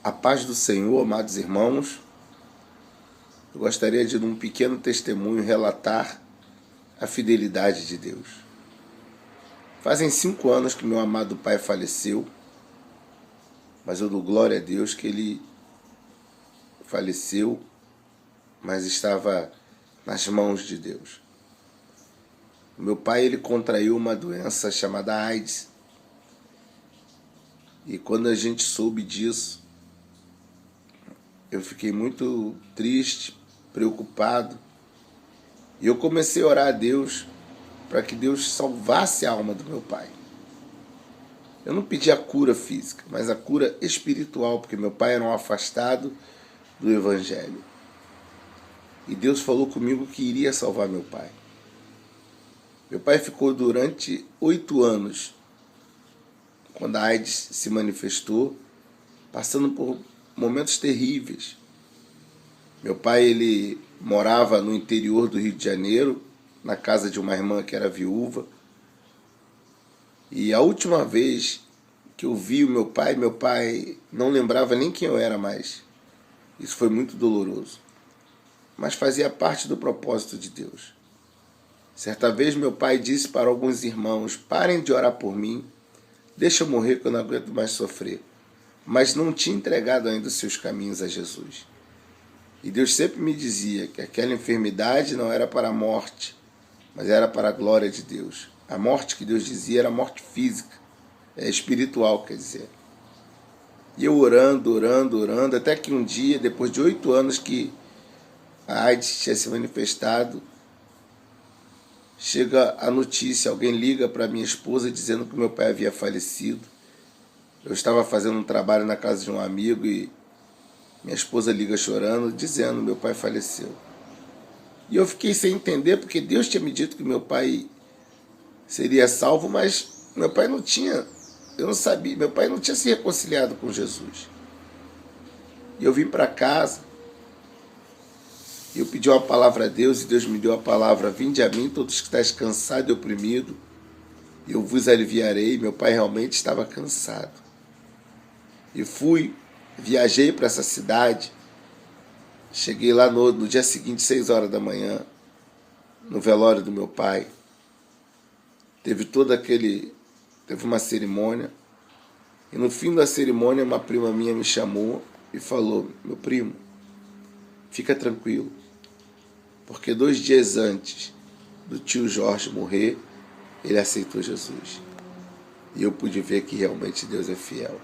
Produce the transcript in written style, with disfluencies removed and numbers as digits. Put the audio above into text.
A paz do Senhor, amados irmãos. Eu gostaria de, num pequeno testemunho, relatar a fidelidade de Deus. Fazem 5 anos que meu amado pai faleceu, mas eu dou glória a Deus que ele faleceu, mas estava nas mãos de Deus. Meu pai, ele contraiu uma doença chamada AIDS. E quando a gente soube disso, eu fiquei muito triste, preocupado. E eu comecei a orar a Deus para que Deus salvasse a alma do meu pai. Eu não pedi a cura física, mas a cura espiritual, porque meu pai era um afastado do Evangelho. E Deus falou comigo que iria salvar meu pai. Meu pai ficou durante 8 anos, quando a AIDS se manifestou, passando por momentos terríveis. Meu pai, ele morava no interior do Rio de Janeiro, na casa de uma irmã que era viúva. E a última vez que eu vi o meu pai não lembrava nem quem eu era mais. Isso foi muito doloroso. Mas fazia parte do propósito de Deus. Certa vez meu pai disse para alguns irmãos: parem de orar por mim, deixa eu morrer que eu não aguento mais sofrer. Mas não tinha entregado ainda os seus caminhos a Jesus. E Deus sempre me dizia que aquela enfermidade não era para a morte, mas era para a glória de Deus. A morte que Deus dizia era morte física, espiritual, quer dizer. E eu orando, até que um dia, depois de 8 anos que a AIDS tinha se manifestado, chega a notícia, alguém liga para minha esposa dizendo que meu pai havia falecido. Eu estava fazendo um trabalho na casa de um amigo e minha esposa liga chorando, dizendo que meu pai faleceu. E eu fiquei sem entender, porque Deus tinha me dito que meu pai seria salvo, mas meu pai não tinha, eu não sabia, meu pai não tinha se reconciliado com Jesus. E eu vim para casa, e eu pedi uma palavra a Deus, e Deus me deu a palavra: vinde a mim, todos que estáis cansados e oprimidos, e eu vos aliviarei. Meu pai realmente estava cansado. E viajei para essa cidade, cheguei lá no dia seguinte, 6 horas da manhã, no velório do meu pai. Teve uma cerimônia, e no fim da cerimônia uma prima minha me chamou e falou: meu primo, fica tranquilo, porque 2 dias antes do tio Jorge morrer, ele aceitou Jesus. E eu pude ver que realmente Deus é fiel.